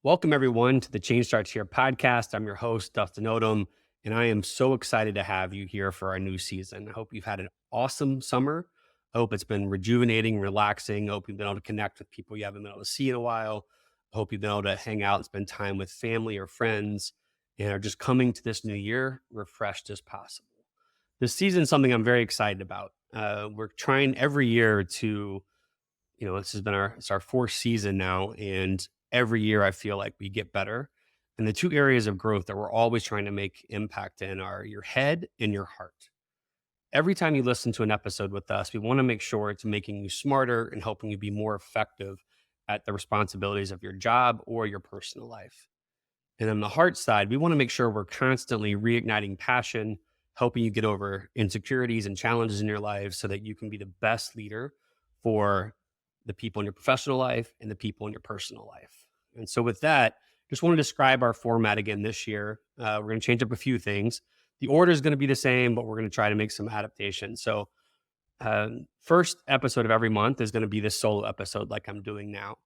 Welcome, everyone, to the Change Starts Here podcast. I'm your host, Dustin Odham, and I am so excited to have you here for our new season. I hope you've had an awesome summer. I hope it's been rejuvenating, relaxing. I hope you've been able to connect with people you haven't been able to see in a while. I hope you've been able to hang out and spend time with family or friends and are just coming to this new year refreshed as possible. This season is something I'm very excited about. We're trying every year to this has been it's our fourth season now, and every year I feel like we get better. And the two areas of growth that we're always trying to make impact in are your head and your heart. Every time you listen to an episode with us, we want to make sure it's making you smarter and helping you be more effective at the responsibilities of your job or your personal life. And on the heart side, we want to make sure we're constantly reigniting passion, helping you get over insecurities and challenges in your life so that you can be the best leader for the people in your professional life and the people in your personal life. And so, with that, just want to describe our format again this year. We're going to change up a few things. The order is going to be the same, but we're going to try to make some adaptations. So, first episode of every month is going to be this solo episode, like I'm doing now.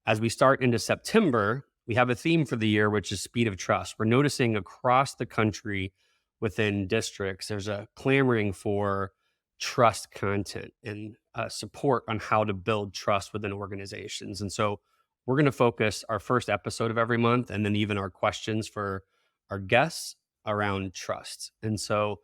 As we start into September, we have a theme for the year, which is speed of trust. We're noticing across the country within districts, there's a clamoring for trust content and support on how to build trust within organizations. And so we're going to focus our first episode of every month and then even our questions for our guests around trust. And so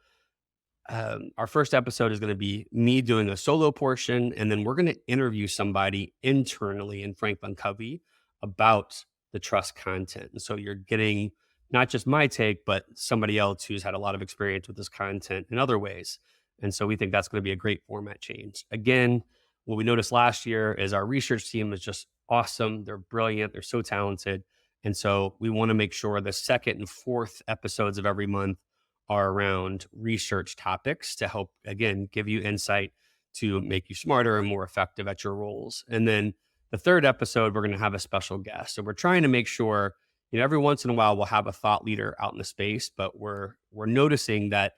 our first episode is going to be me doing a solo portion, and then we're going to interview somebody internally in FranklinCovey about the trust content. And so you're getting not just my take, but somebody else who's had a lot of experience with this content in other ways. And so we think that's going to be a great format change. Again, what we noticed last year is our research team is just awesome. They're brilliant. They're so talented. And so we want to make sure the second and fourth episodes of every month are around research topics to help, again, give you insight to make you smarter and more effective at your roles. And then the third episode, we're going to have a special guest. So we're trying to make sure, every once in a while we'll have a thought leader out in the space, but we're noticing that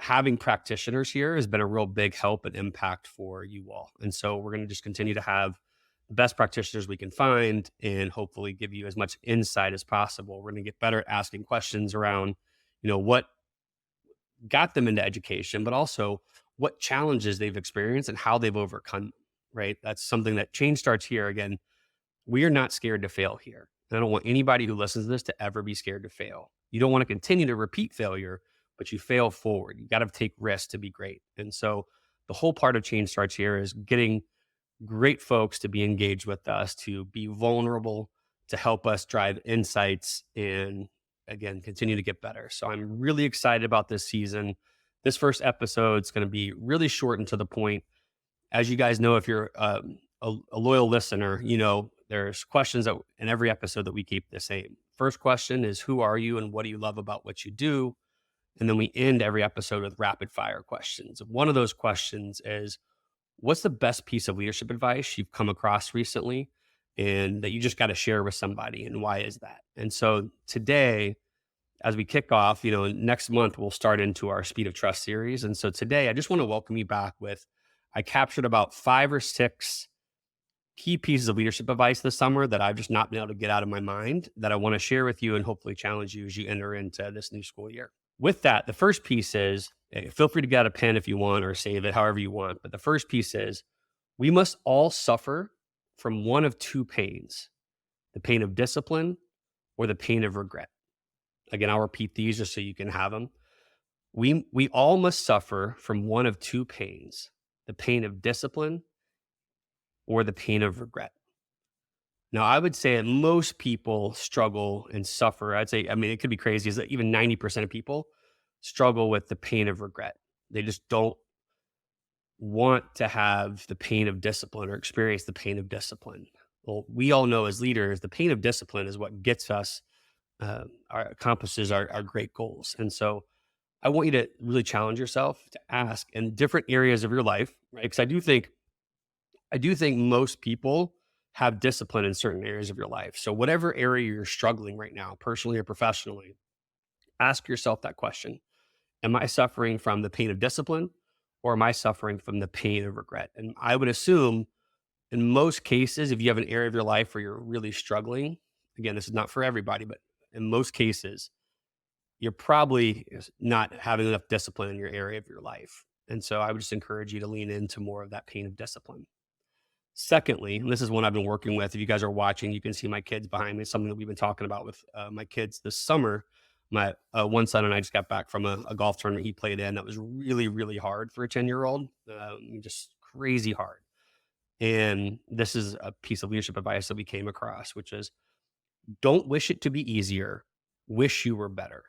having practitioners here has been a real big help and impact for you all. And so we're going to just continue to have the best practitioners we can find and hopefully give you as much insight as possible. We're going to get better at asking questions around, what got them into education, but also what challenges they've experienced and how they've overcome them, right? That's something that change starts here. Again, we are not scared to fail here. And I don't want anybody who listens to this to ever be scared to fail. You don't want to continue to repeat failure, but you fail forward. You got to take risks to be great. And so the whole part of change starts here is getting great folks to be engaged with us, to be vulnerable, to help us drive insights and, again, continue to get better. So I'm really excited about this season. This first episode is going to be really short and to the point. As you guys know, if you're a loyal listener, there's questions that in every episode that we keep the same. First question is, who are you and what do you love about what you do? And then we end every episode with rapid fire questions. One of those questions is, what's the best piece of leadership advice you've come across recently and that you just got to share with somebody, and why is that? And so today, as we kick off, next month we'll start into our Speed of Trust series. And so today I just want to welcome you back with, I captured about 5 or 6 key pieces of leadership advice this summer that I've just not been able to get out of my mind that I want to share with you and hopefully challenge you as you enter into this new school year. With that, the first piece is, feel free to get out a pen if you want or save it however you want. But the first piece is, we must all suffer from one of 2 pains, the pain of discipline or the pain of regret. Again, I'll repeat these just so you can have them. We all must suffer from one of 2 pains, the pain of discipline or the pain of regret. Now, I would say that most people struggle and suffer. It could be crazy, is that even 90% of people struggle with the pain of regret. They just don't want to have the pain of discipline or experience the pain of discipline. Well, we all know as leaders, the pain of discipline is what gets us, accomplishes our great goals. And so I want you to really challenge yourself to ask in different areas of your life, right? Because I do think most people have discipline in certain areas of your life. So whatever area you're struggling right now, personally or professionally, ask yourself that question. Am I suffering from the pain of discipline or am I suffering from the pain of regret? And I would assume in most cases, if you have an area of your life where you're really struggling again, this is not for everybody, but in most cases, you're probably not having enough discipline in your area of your life. And so I would just encourage you to lean into more of that pain of discipline. Secondly, and this is one I've been working with. If you guys are watching, you can see my kids behind me. It's something that we've been talking about with my kids this summer. My one son and I just got back from a golf tournament he played in that was really, really hard for a 10-year-old, just crazy hard. And this is a piece of leadership advice that we came across, which is don't wish it to be easier, wish you were better.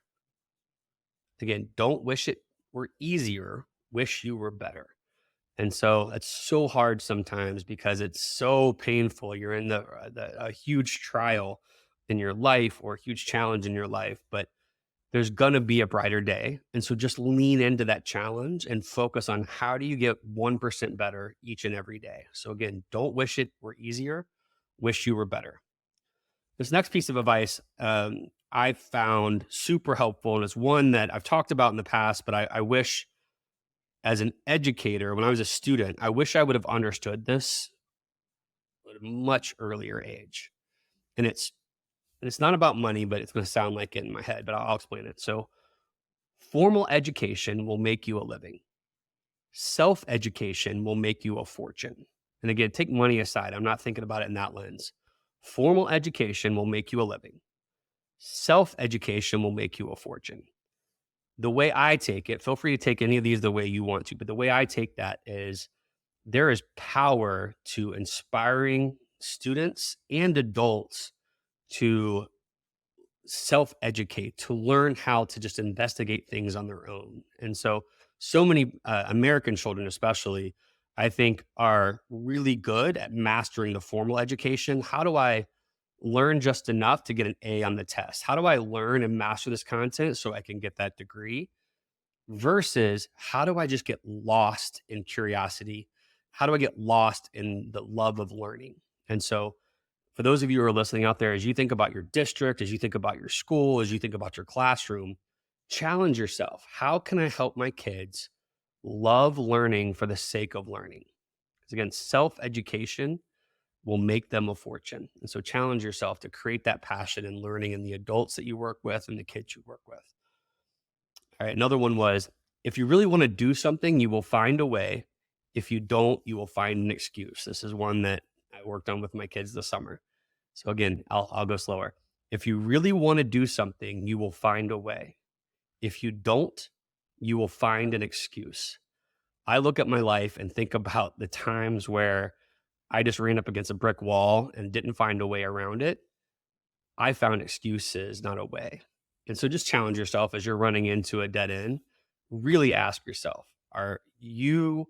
Again, don't wish it were easier, wish you were better. And so it's so hard sometimes because it's so painful. You're in a huge trial in your life or a huge challenge in your life, but there's going to be a brighter day. And so just lean into that challenge and focus on how do you get 1% better each and every day. So again, don't wish it were easier, wish you were better. This next piece of advice I found super helpful, and it's one that I've talked about in the past, but I wish as an educator, when I was a student, I wish I would have understood this at a much earlier age. And it's not about money, but it's going to sound like it in my head, but I'll explain it. So formal education will make you a living. Self-education will make you a fortune. And again, take money aside. I'm not thinking about it in that lens. Formal education will make you a living. Self-education will make you a fortune. The way I take it, feel free to take any of these the way you want to, but the way I take that is there is power to inspiring students and adults to self-educate, to learn how to just investigate things on their own. And so many American children, especially, I think, are really good at mastering the formal education. How do I learn just enough to get an A on the test? How do I learn and master this content so I can get that degree? Versus how do I just get lost in curiosity? How do I get lost in the love of learning? And so for those of you who are listening out there, as you think about your district, as you think about your school, as you think about your classroom, challenge yourself. How can I help my kids love learning for the sake of learning? Because again, self-education will make them a fortune. And so challenge yourself to create that passion in learning in the adults that you work with and the kids you work with. All right, another one was, if you really want to do something, you will find a way. If you don't, you will find an excuse. This is one that I worked on with my kids this summer. So again, I'll go slower. If you really want to do something, you will find a way. If you don't, you will find an excuse. I look at my life and think about the times where I just ran up against a brick wall and didn't find a way around it. I found excuses, not a way. And so just challenge yourself as you're running into a dead end. Really ask yourself, are you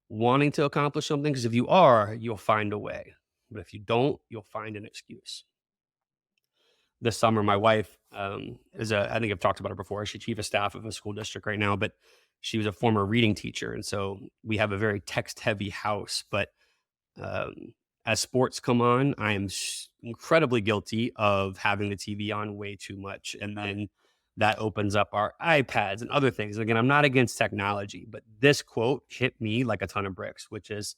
wanting to accomplish something? Because if you are, you'll find a way. But if you don't, you'll find an excuse. This summer, my wife I think I've talked about her before. She's chief of staff of a school district right now, but she was a former reading teacher. And so we have a very text heavy house. But as sports come on, I am incredibly guilty of having the TV on way too much. And then that opens up our iPads and other things. Again, I'm not against technology, but this quote hit me like a ton of bricks, which is,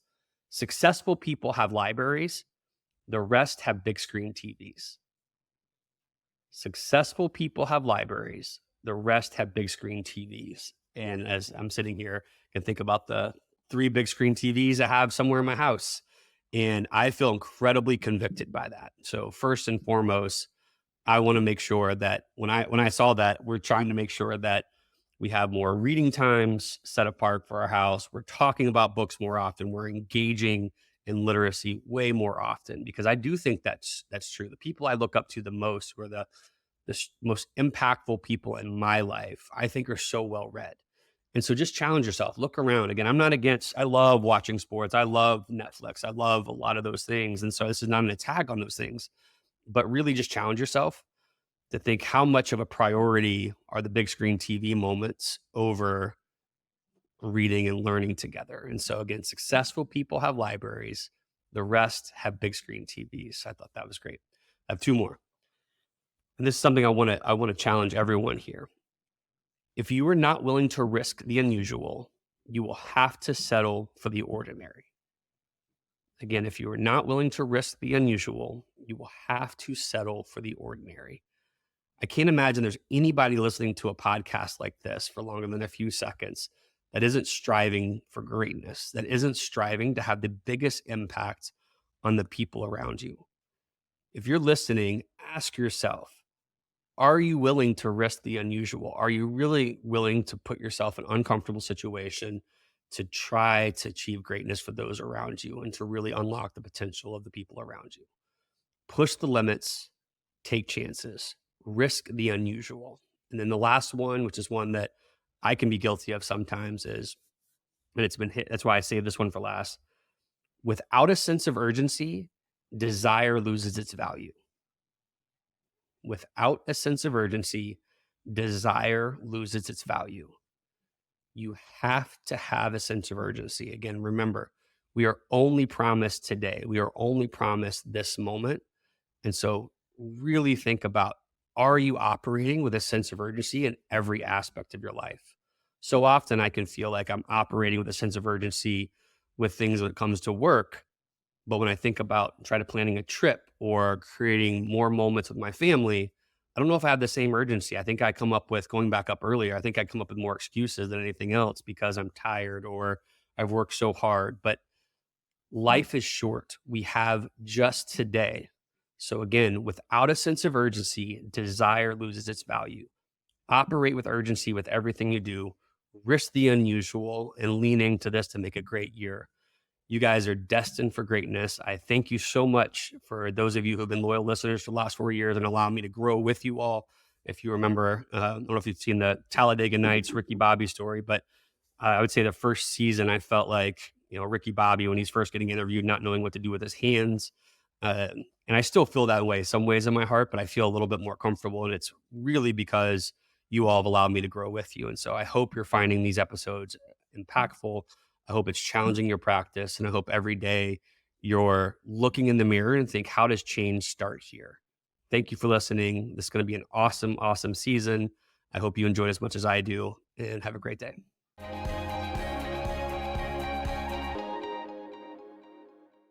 successful people have libraries, the rest have big screen TVs. Successful people have libraries, the rest have big screen TVs. And as I'm sitting here, I can think about the 3 big screen TVs I have somewhere in my house. And I feel incredibly convicted by that. So first and foremost, I want to make sure that when I saw that, we're trying to make sure that we have more reading times set apart for our house. We're talking about books more often. We're engaging in literacy way more often, because I do think that's true. The people I look up to the most, who are the most impactful people in my life, I think are so well read. And so just challenge yourself, look around. Again, I love watching sports. I love Netflix. I love a lot of those things. And so this is not an attack on those things, but really just challenge yourself to think, how much of a priority are the big screen TV moments over reading and learning together? And so again, successful people have libraries, the rest have big screen TVs. I thought that was great. I have 2 more. And this is something I want to challenge everyone here. If you are not willing to risk the unusual, you will have to settle for the ordinary. Again, if you are not willing to risk the unusual, You will have to settle for the ordinary. I can't imagine there's anybody listening to a podcast like this for longer than a few seconds that isn't striving for greatness, that isn't striving to have the biggest impact on the people around you. If you're listening, ask yourself, are you willing to risk the unusual? Are you really willing to put yourself in an uncomfortable situation to try to achieve greatness for those around you and to really unlock the potential of the people around you? Push the limits, take chances, risk the unusual. And then the last one, which is one that I can be guilty of sometimes, is, and it's been hit, that's why I saved this one for last. Without a sense of urgency, desire loses its value. Without a sense of urgency, desire loses its value. You have to have a sense of urgency. Again, remember, we are only promised today. We are only promised this moment. And so, really think about, are you operating with a sense of urgency in every aspect of your life? So often I can feel like I'm operating with a sense of urgency with things when it comes to work. But when I think about trying to planning a trip or creating more moments with my family, I don't know if I have the same urgency. I think I come up with, going back up earlier, I think I come up with more excuses than anything else because I'm tired or I've worked so hard. But life is short. We have just today. So again, without a sense of urgency, desire loses its value. Operate with urgency with everything you do, risk the unusual, and lean into this to make a great year. You guys are destined for greatness. I thank you so much for those of you who have been loyal listeners for the last 4 years and allowing me to grow with you all. If you remember, I don't know if you've seen the Talladega Nights Ricky Bobby story, but I would say the first season, I felt like, Ricky Bobby, when he's first getting interviewed, not knowing what to do with his hands. And I still feel that way some ways in my heart, but I feel a little bit more comfortable. And it's really because you all have allowed me to grow with you. And so I hope you're finding these episodes impactful. I hope it's challenging your practice. And I hope every day you're looking in the mirror and think, how does change start here? Thank you for listening. This is going to be an awesome, awesome season. I hope you enjoyed as much as I do, and have a great day.